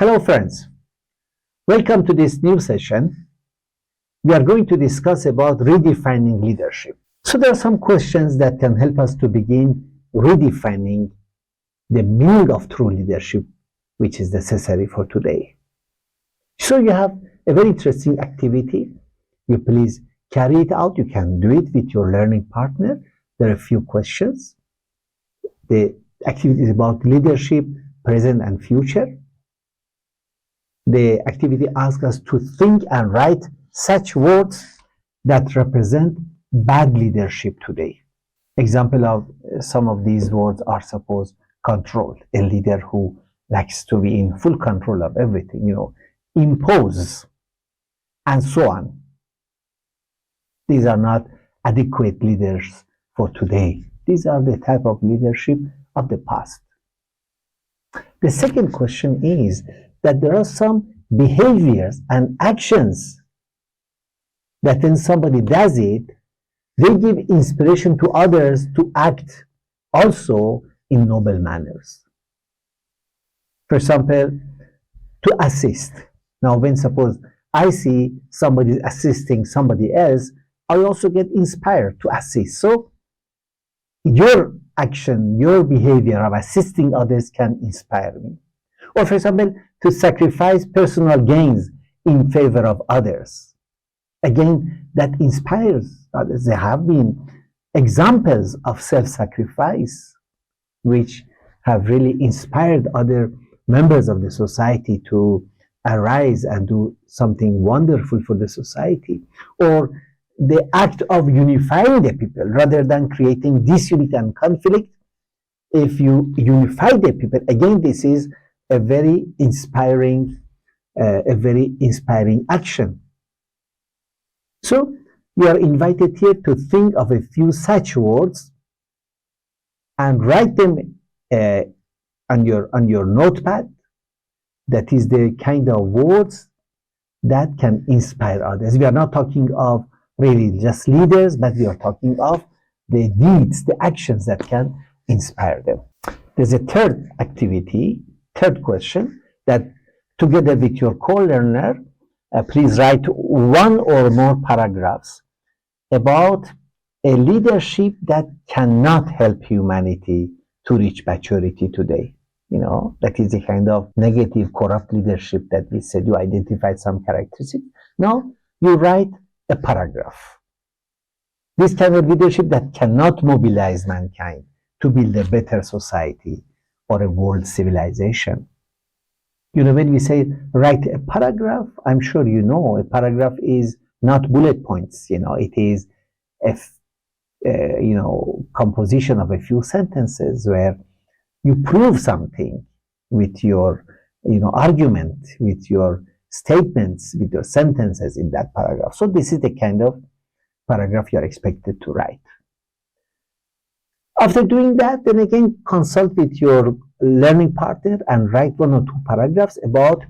Hello friends, welcome to this new session. We are going to discuss about redefining leadership. So there are some questions that can help us to begin redefining the meaning of true leadership, which is necessary for today. So you have a very interesting activity. You please carry it out. You can do it with your learning partner. There are a few questions. The activity is about leadership, present and future. The activity asks us to think and write such words that represent bad leadership today. Example of some of these words are suppose control, a leader who likes to be in full control of everything, impose, and so on. These are not adequate leaders for today. These are the type of leadership of the past. The second question is that there are some behaviors and actions that when somebody does it, they give inspiration to others to act also in noble manners. For example, to assist. Now, when suppose I see somebody assisting somebody else, I also get inspired to assist. So your action, your behavior of assisting others can inspire me. Or for example, to sacrifice personal gains in favor of others. Again, that inspires others. There have been examples of self-sacrifice which have really inspired other members of the society to arise and do something wonderful for the society. Or the act of unifying the people rather than creating disunity and conflict. If you unify the people, again, this is a very inspiring action. So you are invited here to think of a few such words and write them on your notepad. That is the kind of words that can inspire others. We are not talking of really just leaders, but we are talking of the deeds, the actions that can inspire them. There's a third activity, third question, that together with your co-learner, please write one or more paragraphs about a leadership that cannot help humanity to reach maturity today. That is a kind of negative, corrupt leadership that we said you identified some characteristics. Now you write a paragraph. This kind of leadership that cannot mobilize mankind to build a better society or a world civilization. When we say write a paragraph, I'm sure you know a paragraph is not bullet points. It is a composition of a few sentences where you prove something with your argument, with your statements, with your sentences in that paragraph. So this is the kind of paragraph you are expected to write. After doing that, then again consult with your learning partner and write one or two paragraphs about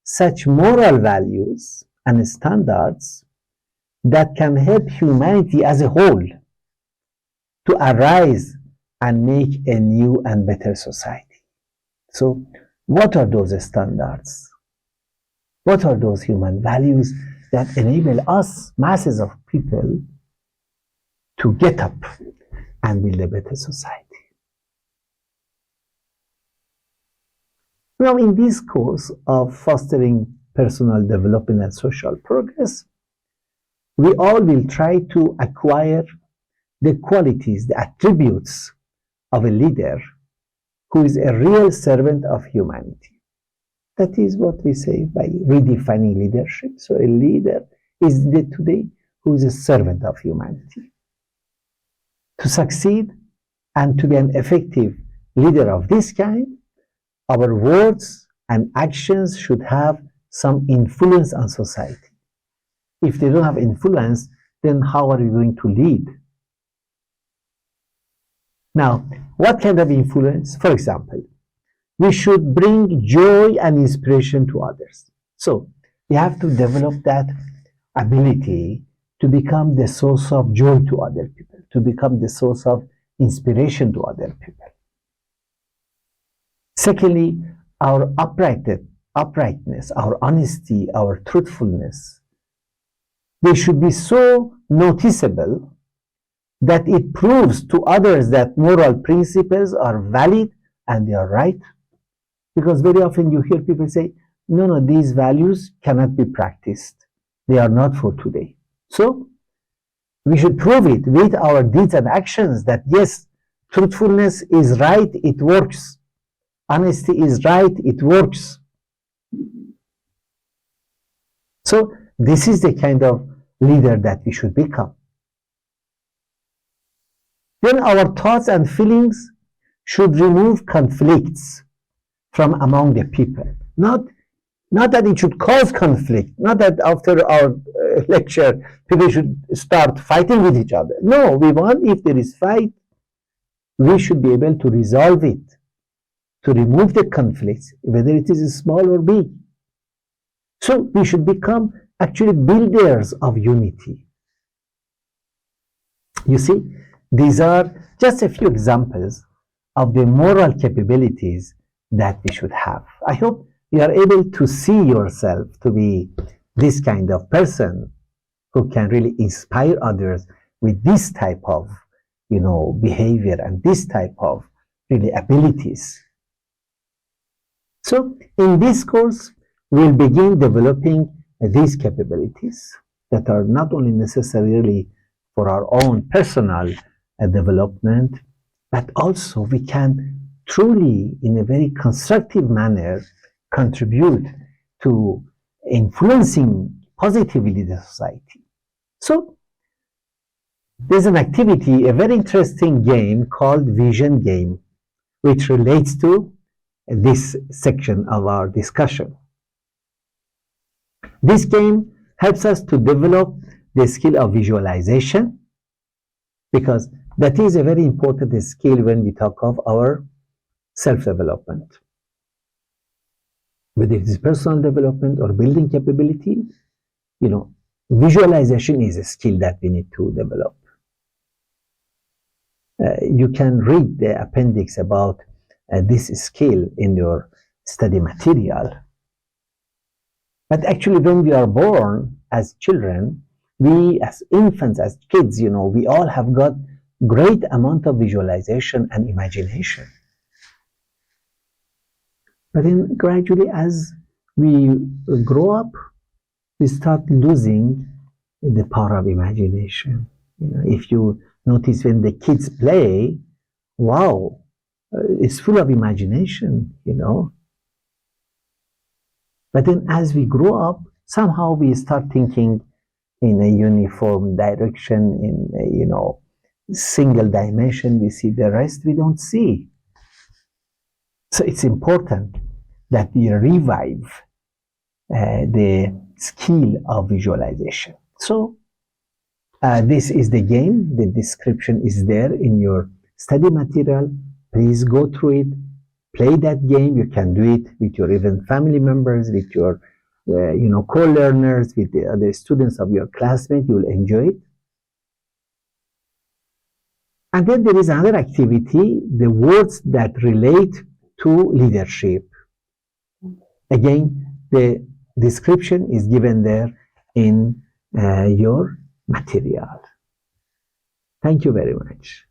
such moral values and standards that can help humanity as a whole to arise and make a new and better society. So what are those standards? What are those human values that enable us, masses of people, to get up and build a better society? Now, in this course of fostering personal development and social progress, we all will try to acquire the qualities, the attributes of a leader who is a real servant of humanity. That is what we say by redefining leadership. So a leader is today who is a servant of humanity. To succeed and to be an effective leader of this kind, our words and actions should have some influence on society. If they don't have influence, then how are we going to lead? Now, what kind of influence? For example, we should bring joy and inspiration to others. So we have to develop that ability to become the source of joy to other people, to become the source of inspiration to other people. Secondly, our uprightness uprightness, our honesty, our truthfulness, they should be so noticeable that it proves to others that moral principles are valid and they are right. Because very often you hear people say, no, no, these values cannot be practiced. They are not for today. So we should prove it with our deeds and actions that yes, truthfulness is right, it works. Honesty is right, it works. So this is the kind of leader that we should become. Then our thoughts and feelings should remove conflicts from among the people. Not that it should cause conflict, not that after our lecture people should start fighting with each other. No, we want, if there is fight, we should be able to resolve it, to remove the conflicts, whether it is small or big. So we should become actually builders of unity. You see, these are just a few examples of the moral capabilities that we should have. I hope you are able to see yourself to be this kind of person who can really inspire others with this type of, behavior and this type of really abilities. So in this course, we'll begin developing these capabilities that are not only necessarily for our own personal development, but also we can truly, in a very constructive manner, contribute to influencing positively the society. So there's an activity, a very interesting game called Vision Game, which relates to this section of our discussion. This game helps us to develop the skill of visualization, because that is a very important skill when we talk of our self-development. Whether it is personal development or building capability, visualization is a skill that we need to develop. You can read the appendix about this skill in your study material. But actually, when we are born as children, we as infants, as kids, we all have got great amount of visualization and imagination. But then gradually, as we grow up, we start losing the power of imagination. If you notice when the kids play, wow, it's full of imagination, But then as we grow up, somehow we start thinking in a uniform direction, in a, single dimension. We see the rest we don't see. So it's important that we revive the skill of visualization. So this is the game. The description is there in your study material. Please go through it. Play that game. You can do it with your even family members, with your co-learners, with the other students of your classmates. You will enjoy it. And then there is another activity, the words that relate to leadership. Again, the description is given there in your material. Thank you very much.